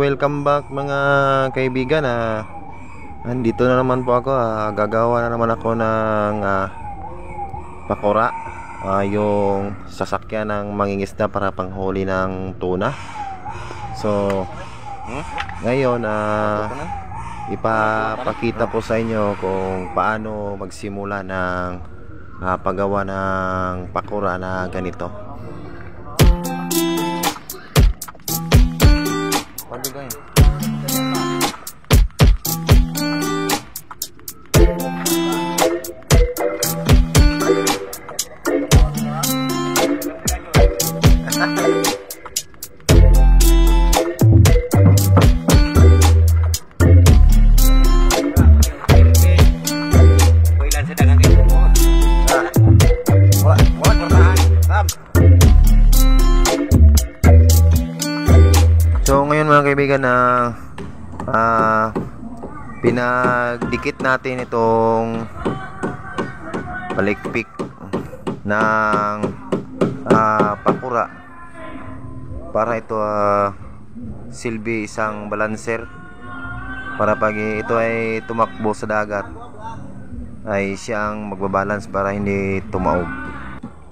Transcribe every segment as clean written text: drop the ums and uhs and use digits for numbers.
welcome back mga kaibigan. Andito na naman po ako. Gagawa na naman ako ng pakura, yung sasakyan ng mangingisda para panghuli ng tuna. So ngayon ipapakita po sa inyo kung paano magsimula ng paggawa ng pakura na ganito. So ngayon mga kaibigan pinagdikit natin itong palikpik ng pakura para ito silbi isang balancer para pag ito ay tumakbo sa dagat ay siyang magbabalance para hindi tumaob.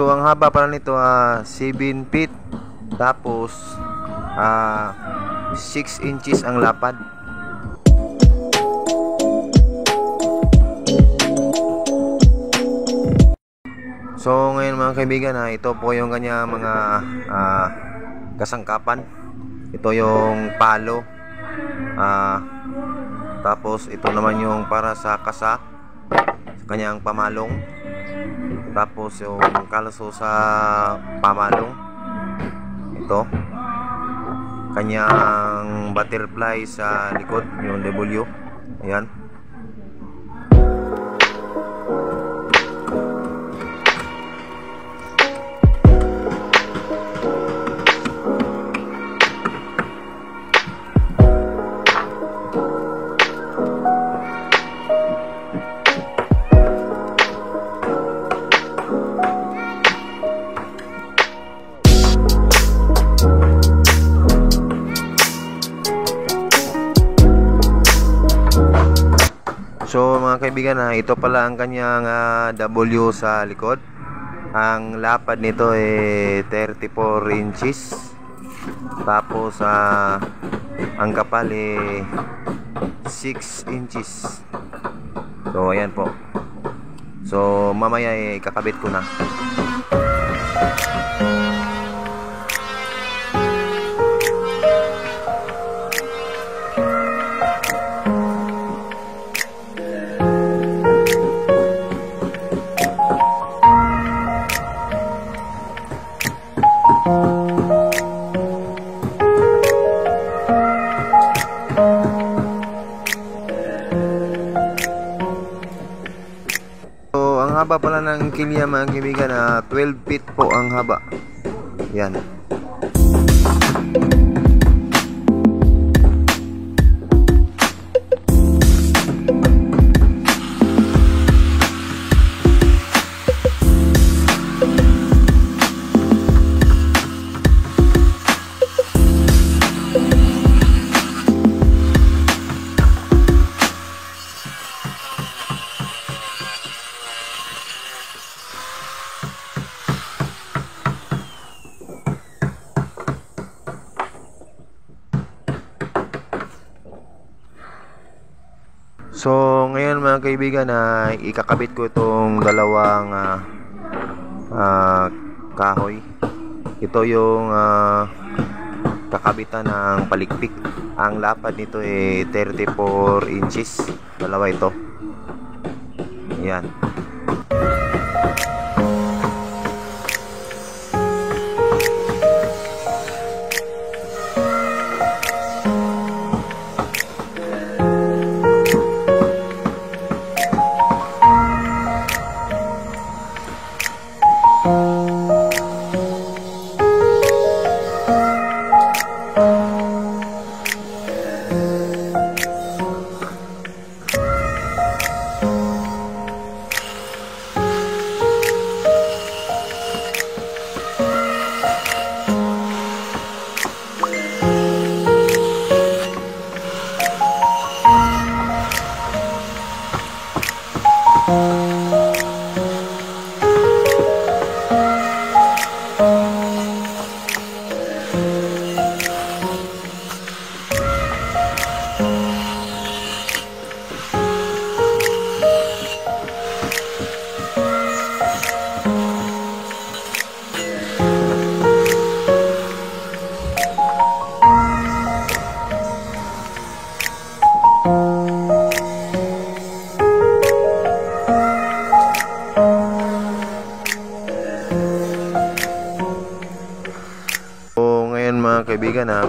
So ang haba pala nito 7 feet, tapos 6 inches ang lapad. So ngayon mga kaibigan, ito po yung kanya mga kasangkapan. Ito yung palo, tapos ito naman yung para sa kasa, sa kanyang pamalong, tapos yung kalaso sa pamalong, ito kanyang butterfly sa likod, yung W, ayan. So mga kaibigan, ito pala ang kanyang W sa likod. Ang lapad nito ay 34 inches. Tapos ang kapal ay 6 inches. So ayan po. So mamaya kakabit ko na. Ang haba pala ng kilya mga kaibigan, 12 feet po ang haba. Yan. So ngayon mga kaibigan, ikakabit ko itong dalawang kahoy. Ito yung kakabitan ng palikpik. Ang lapad nito ay 34 inches. Dalawa ito. Yan.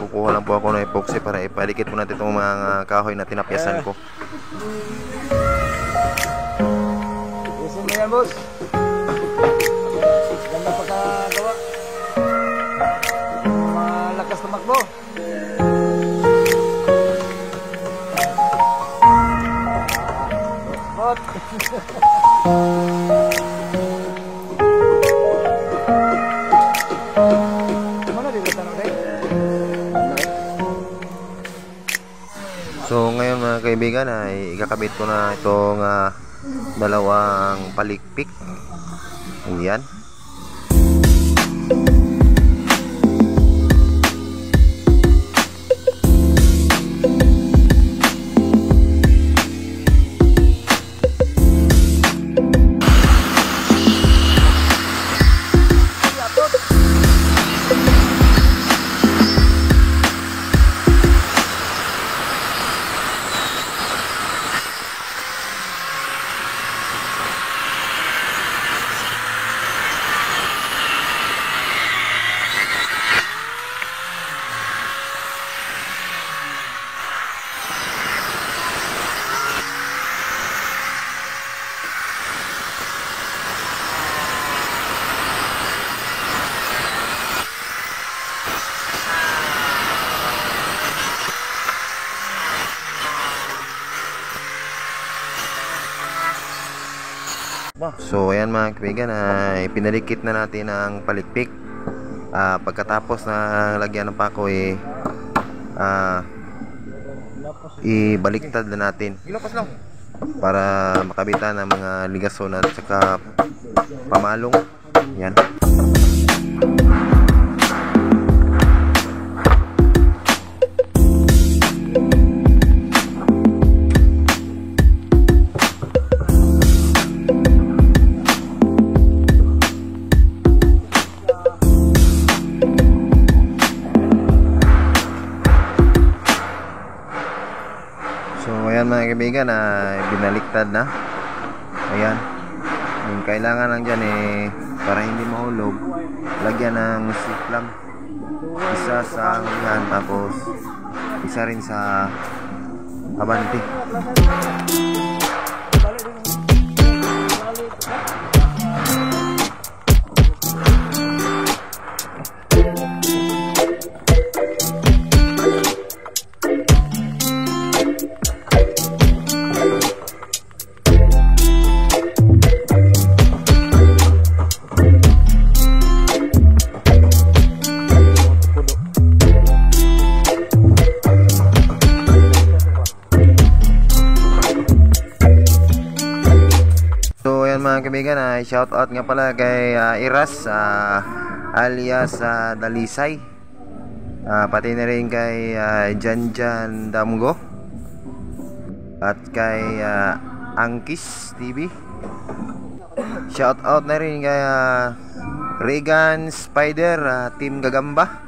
kukuha lang po ako ng epoxy para ipadikit po natin itong mga kahoy na tinapyasan ko. Isin mo yan, boss. Ganda pagkagawa. Malakas tumakbo. Bot. So ngayon mga kaibigan ay ikakabit ko na itong dalawang palikpik. Ayan. So ayan mga kaibigan, ay pinalikit na natin ang palikpik. Pagkatapos na lagyan ng pako ibaliktad na natin para makabitan ng mga ligason at saka pamalong. Yan. Mga kaibigan, binaliktad na. Ayan. Yung kailangan lang dyan para hindi mahulog, lagyan ng siklam. Isa sa ulihan, tapos isa rin sa abante. Mga kaibigan, shout out nga pala kay Iras alias Dalisay, pati na rin kay Janjan Damgo at kay Angkis TV. Shout out na rin kay Regan Spider, Team Gagamba.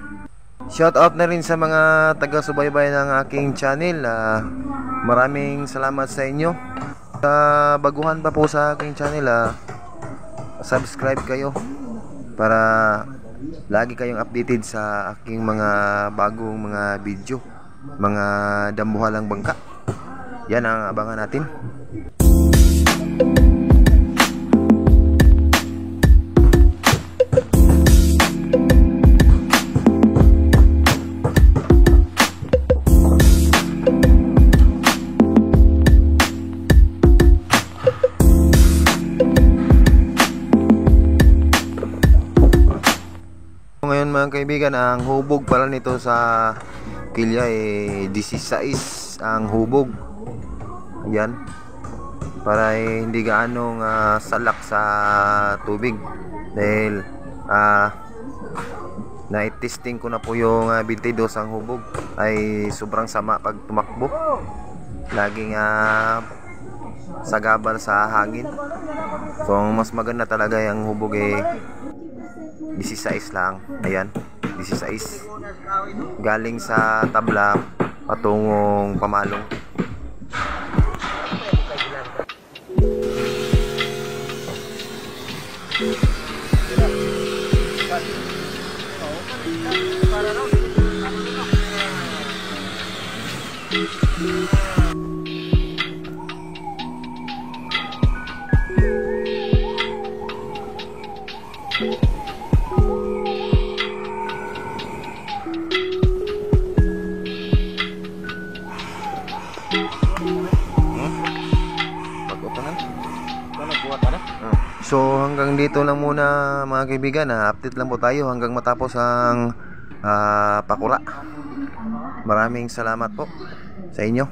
Shout out na rin sa mga taga-subaybay ng aking channel. Maraming salamat sa inyo. Baguhan pa po sa aking channel, subscribe kayo para lagi kayong updated sa aking mga bagong mga video, mga dambuhalang bangka. Yan ang abangan natin. Ngayon mga kaibigan, ang hubog pala nito sa kilya 16 ang hubog. Ayan. Para hindi gaanong salak sa tubig. Dahil na-testing ko na po yung 22 ang hubog. Ay sobrang sama pag tumakbo. Laging sagabal sa hangin. So mas maganda talaga yung hubog 16 lang. Ayan, 16 galing sa tabla patungong pamalong. So hanggang dito lang muna mga kaibigan, update lang po tayo hanggang matapos ang pakura. Maraming salamat po sa inyo.